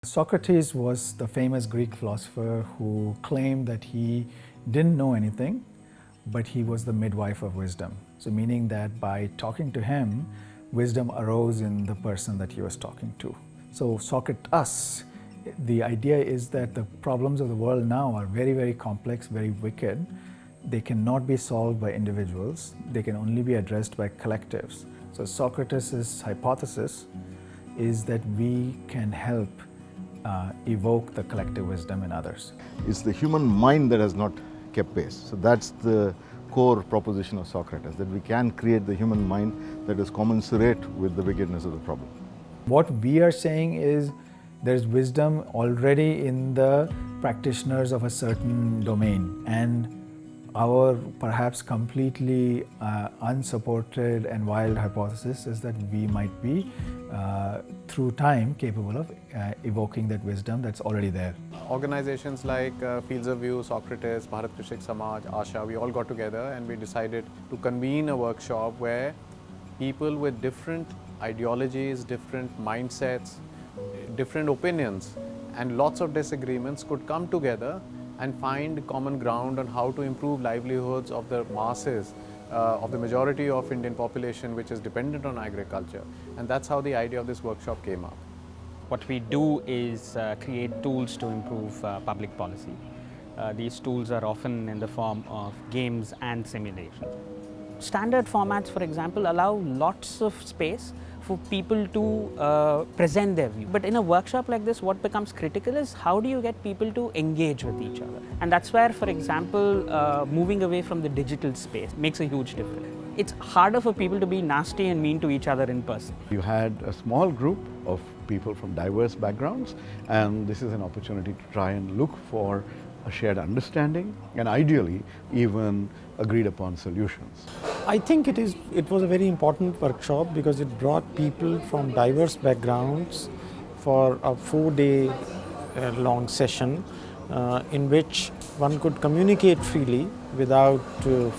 Socrates was the famous Greek philosopher who claimed that he didn't know anything, but he was the midwife of wisdom. So meaning that by talking to him, wisdom arose in the person that he was talking to. So Socrates, the idea is that the problems of the world now are very, very complex, very wicked. They cannot be solved by individuals. They can only be addressed by collectives. So Socrates' hypothesis is that we can help evoke the collective wisdom in others. It's the human mind that has not kept pace. So that's the core proposition of Socrates, that we can create the human mind that is commensurate with the wickedness of the problem. What we are saying is there's wisdom already in the practitioners of a certain domain, and our perhaps completely unsupported and wild hypothesis is that we might be, through time, capable of evoking that wisdom that's already there. Organizations like Fields of View, Socrates, Bharat Krishik Samaj, Asha, we all got together and we decided to convene a workshop where people with different ideologies, different mindsets, different opinions and lots of disagreements could come together and find common ground on how to improve livelihoods of the masses, of the majority of Indian population which is dependent on agriculture. And that's how the idea of this workshop came up. What we do is create tools to improve public policy. These tools are often in the form of games and simulation. Standard formats, for example, allow lots of space for people to present their view. But in a workshop like this, what becomes critical is how do you get people to engage with each other? And that's where, for example, moving away from the digital space makes a huge difference. It's harder for people to be nasty and mean to each other in person. You had a small group of people from diverse backgrounds, and this is an opportunity to try and look for a shared understanding and ideally even agreed upon solutions. I think it was a very important workshop because it brought people from diverse backgrounds for a 4-day long session in which one could communicate freely without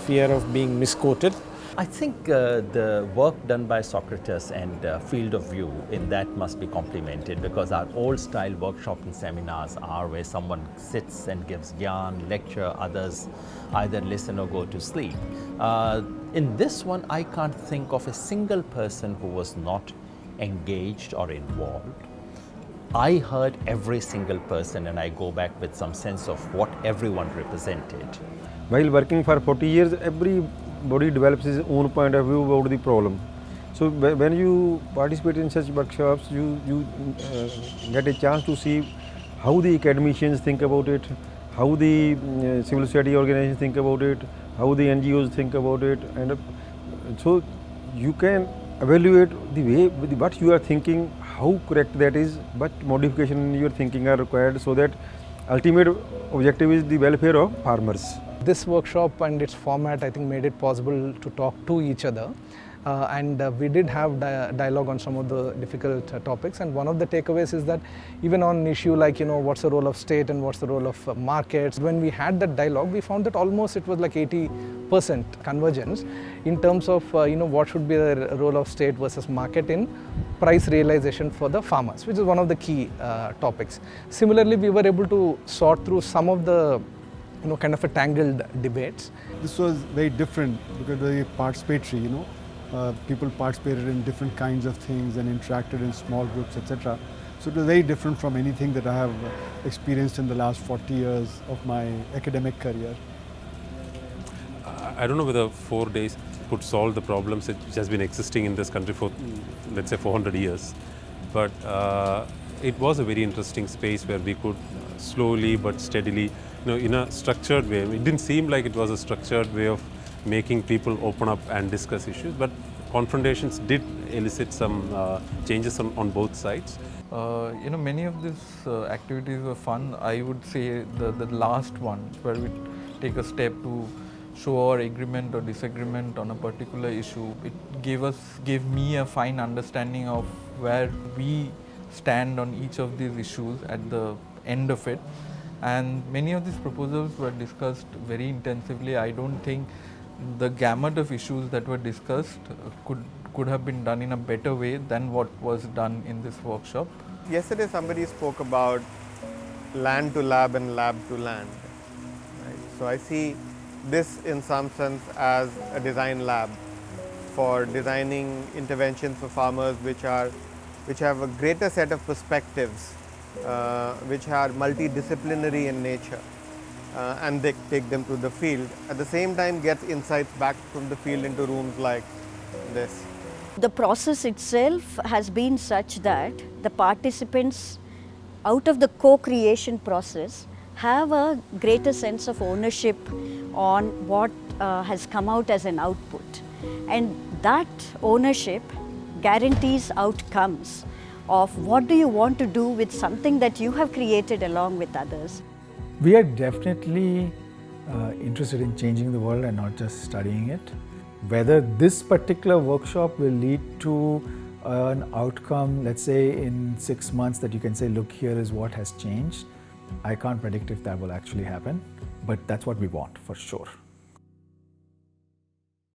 fear of being misquoted. I think the work done by Socrates and Field of View in that must be complimented, because our old style workshop and seminars are where someone sits and gives yarn, lecture, others either listen or go to sleep. In this one, I can't think of a single person who was not engaged or involved. I heard every single person and I go back with some sense of what everyone represented. While working for 40 years, everybody develops his own point of view about the problem. So when you participate in such workshops, you get a chance to see how the academicians think about it, how the civil society organizations think about it, how the NGOs think about it, and so you can evaluate the way what you are thinking, how correct that is, what modification in your thinking are required, so that ultimate objective is the welfare of farmers. This workshop and its format, I think, made it possible to talk to each other. And we did have dialogue on some of the difficult topics, and one of the takeaways is that even on an issue like, what's the role of state and what's the role of markets, when we had that dialogue, we found that almost it was like 80% convergence in terms of what should be the role of state versus market in price realization for the farmers, which is one of the key topics. Similarly, we were able to sort through some of the kind of a tangled debates. This was very different because very participatory, people participated in different kinds of things and interacted in small groups, etc. So it was very different from anything that I have experienced in the last 40 years of my academic career. I don't know whether 4 days could solve the problems which has been existing in this country for, let's say, 400 years. But it was a very interesting space where we could slowly but steadily, in a structured way. It didn't seem like it was a structured way of making people open up and discuss issues, but confrontations did elicit some changes on both sides. Many of these activities were fun. I would say the last one, where we take a step to show our agreement or disagreement on a particular issue, it gave me a fine understanding of where we stand on each of these issues at the end of it. And many of these proposals were discussed very intensively. I don't think the gamut of issues that were discussed could have been done in a better way than what was done in this workshop. yesterday somebody spoke about land to lab and lab to land. Right? So I see this in some sense as a design lab for designing interventions for farmers which have a greater set of perspectives, which are multidisciplinary in nature, and they take them to the field. At the same time, gets insights back from the field into rooms like this. The process itself has been such that the participants out of the co-creation process have a greater sense of ownership on what has come out as an output, and that ownership guarantees outcomes of what do you want to do with something that you have created along with others. We are definitely interested in changing the world and not just studying it. Whether this particular workshop will lead to an outcome, let's say in 6 months, that you can say, look, here is what has changed, I can't predict if that will actually happen, but that's what we want for sure.